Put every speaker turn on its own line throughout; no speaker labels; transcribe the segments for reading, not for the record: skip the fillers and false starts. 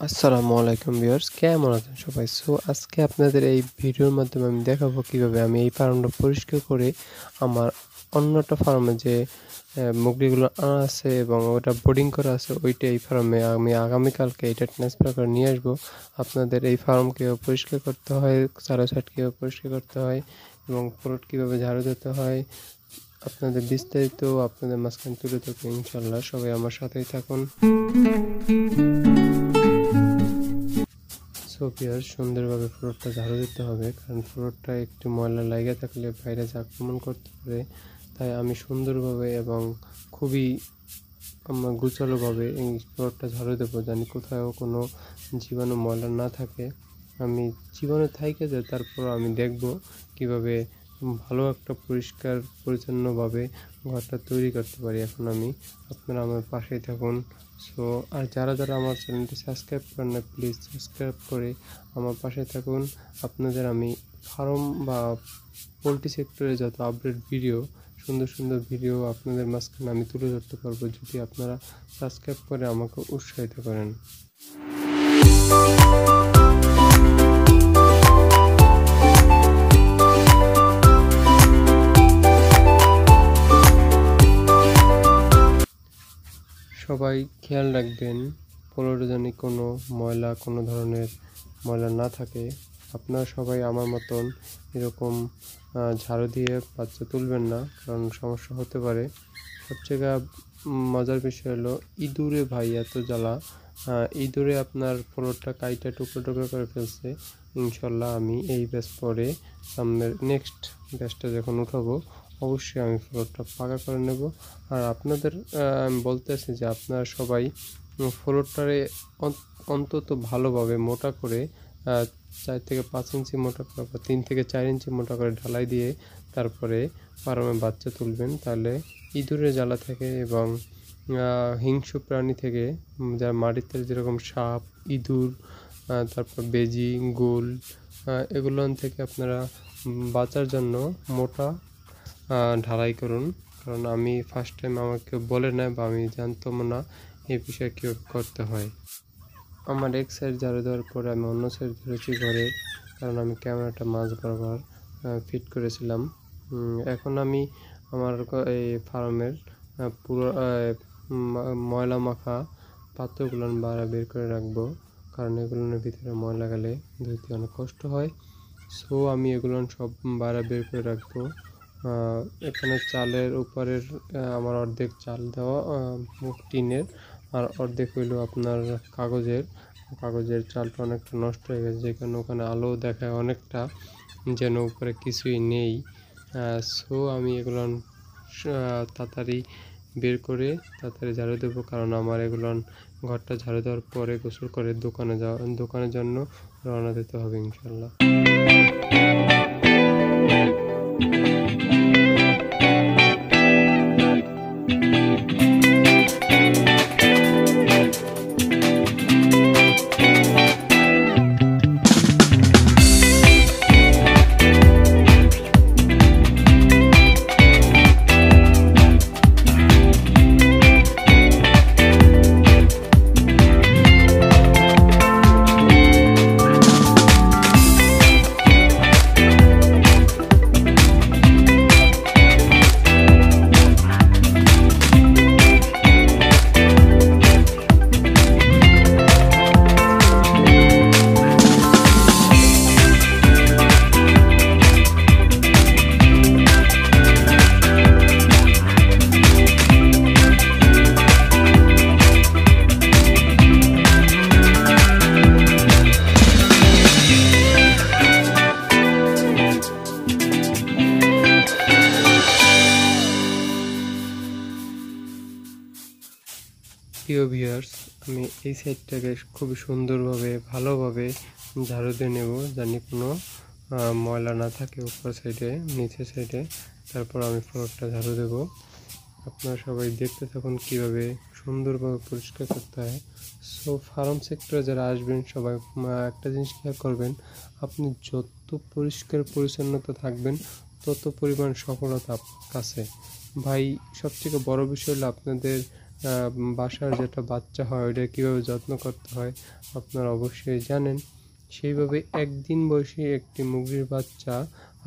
আসসালামু আলাইকুম ভিউয়ার্স, কেমন আছেন সবাই? আজকে আপনাদের এই ভিডিওর মাধ্যমে আমি দেখাবো কিভাবে আমি এই ফার্মটা পরিষ্কার করে আমার অন্যটা ফার্মে যে মুরগিগুলো আনা আছে এবং ওটা বোর্ডিং করা আছে ওইটা এই ফার্মে আমি আগামীকালকে এটা ট্রান্সফার করে নিয়ে আসবো। আপনাদের এই ফার্ম কীভাবে পরিষ্কার করতে হয়, চারো সাইড কীভাবে পরিষ্কার করতে হয় এবং প্লট কীভাবে ঝাড়ু দিতে হয়, আপনাদের বিস্তারিত আপনাদের মাঝখানে তুলে ধরবো ইনশাল্লাহ। সবাই আমার সাথেই থাকুন। ভিউয়ার্স, সুন্দরভাবে ফ্লোরটা ঝাড়ু দিতে হবে, কারণ ফ্লোরটা একটু ময়লা লাগিয়ে থাকলে ভাইরাস আক্রমণ করতে পারে। তাই আমি সুন্দরভাবে এবং খুবই গোছালোভাবে এই ফ্লোরটা ঝাড়ু দেবো, জানি কোথাও কোনো জীবাণু ময়লা না থাকে। আমি জীবাণু থাইকে যায়, তারপর আমি দেখব কিভাবে ভালো একটা পরিষ্কার পরিচ্ছন্নভাবে ঘরটা তৈরি করতে পারি। এখন আপনারা আমার পাশেই থাকুন। আর যারা আমার চ্যানেলটি সাবস্ক্রাইব করেন না, প্লিজ সাবস্ক্রাইব করে আমার পাশে থাকুন। আপনাদের আমি ফার্ম বা পোলট্রি সেক্টরে যত আপডেট ভিডিও, সুন্দর সুন্দর ভিডিও আপনাদের মাঝখানে আমি তুলে ধরতে পারবো, যদি আপনারা সাবস্ক্রাইব করে আমাকে উৎসাহিত করেন। সবাই খেয়াল রাখবেন পোলট্রি যেন কোনো ধরনের ময়লা না থাকে। আপনারা সবাই আমার মতন এরকম ঝাড়ু দিয়ে বাচ্চা তুলবেন না, কারণ সমস্যা হতে পারে। সবচেয়ে মজার বিষয় হলো ইঁদুরে ভাই এত জ্বালা, ইঁদুরে আপনার পোলট্রিটা কাইটা টুকরো টুকরো করে ফেলছে। ইনশাল্লাহ আমি এই ব্যাচ পরে সামনের নেক্সট ব্যাচটা যখন উঠাবো অবশ্যই আমি ফ্লোরটা পাকা করে নেব। আর আপনাদের আমি বলতেছি যে আপনারা সবাই ফ্লোরটারে অন্তত ভালোভাবে মোটা করে 4 থেকে 5 ইঞ্চি মোটা করে বা 3 থেকে 4 ইঞ্চি মোটা করে ঢালাই দিয়ে তারপরে ফার্মে বাচ্চা তুলবেন। তাহলে ইঁদুরের জ্বালা থেকে এবং হিংস্র প্রাণী থেকে, যা মাটিতে যেরকম সাপ, ইঁদুর, তারপর বেজি, গোল, এগুলো থেকে আপনারা বাঁচার জন্য মোটা ঢালাই করুন। কারণ আমি ফার্স্ট টাইম আমাকে বলে নেয় বা আমি জানতাম না এই বিষয়ে কীভাবে করতে হয়। আমার এক সাইড ঝাড়ু দেওয়ার পরে আমি অন্য সাইড ধরেছি ঘরে, কারণ আমি ক্যামেরাটা মাঝ বরাবর ফিট করেছিলাম। এখন আমি আমার এই ফার্মের পুরো ময়লা মাখা পাত্রগুলো বের করে রাখবো, কারণ এগুলোর ভিতরে ময়লা গেলে ধুতে অনেক কষ্ট হয়। আমি এগুলো সব বের করে রাখবো। এখানে চালের উপরের আমার অর্ধেক চাল দেওয়া টিনের, আর অর্ধেক হইলো আপনার কাগজের চালটা অনেকটা নষ্ট হয়ে গেছে, যেখানে ওখানে আলো দেখায় অনেকটা, যেন উপরে কিছুই নেই। আমি এগুলো তাড়াতাড়ি বের করে তাড়াতাড়ি ঝাড়ু দেবো, কারণ আমার এগুলো ঘরটা ঝাড়ু দেওয়ার পরে গোসল করে দোকানের জন্য রওনা দিতে হবে ইনশাল্লাহ। প্রিয় ভিউয়ার্স, আমি এই সাইডটাকে খুবই সুন্দরভাবে ভালোভাবে ঝাড়ু দিয়ে নেব, জানি কোনো ময়লা না থাকে উপর সাইডে, নিচের সাইডে। তারপর আমি ফ্লোরটা ঝাড়ু দেব। আপনারা সবাই দেখতে থাকুন কিভাবে সুন্দরভাবে পরিষ্কার করতে হয়। ফার্ম সেক্টরে যারা আসবেন সবাই একটা জিনিস খেয়াল করবেন, আপনি যত পরিষ্কার পরিচ্ছন্নতা থাকবেন তত পরিমাণ সফলতা আপনার কাছে। ভাই, সবথেকে বড় বিষয় হলো আপনাদের বাসার যেটা বাচ্চা হয় ওইটা কীভাবে যত্ন করতে হয় আপনারা অবশ্যই জানেন। সেইভাবে একদিন বয়সী একটি মুরগির বাচ্চা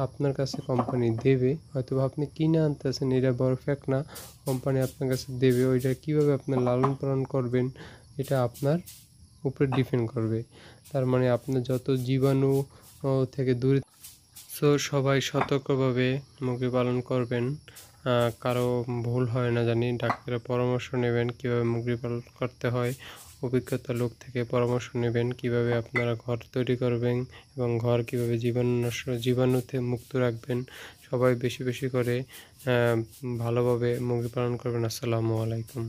আপনার কাছে কোম্পানি দেবে, হয়তো আপনি কিনে আনতেছেন, এটা বড় ফ্যাক্ট না, কোম্পানি আপনার কাছে দেবে। ওইটা কীভাবে আপনার লালন পালন করবেন এটা আপনার উপরে ডিপেন্ড করবে। তার মানে আপনার যত জীবাণু থেকে দূরে। সো সবাই সতর্কভাবে মুরগি পালন করবেন। কারো ভুল হয় না জানি, ডাক্তারের পরামর্শ নেবেন কীভাবে মুরগি পালন করতে হয়, অভিজ্ঞতা লোক থেকে পরামর্শ নেবেন কীভাবে আপনারা ঘর তৈরি করবেন এবং ঘর কীভাবে জীবাণুতে মুক্ত রাখবেন। সবাই বেশি বেশি করে ভালোভাবে মুরগি পালন করবেন। আসসালামু আলাইকুম।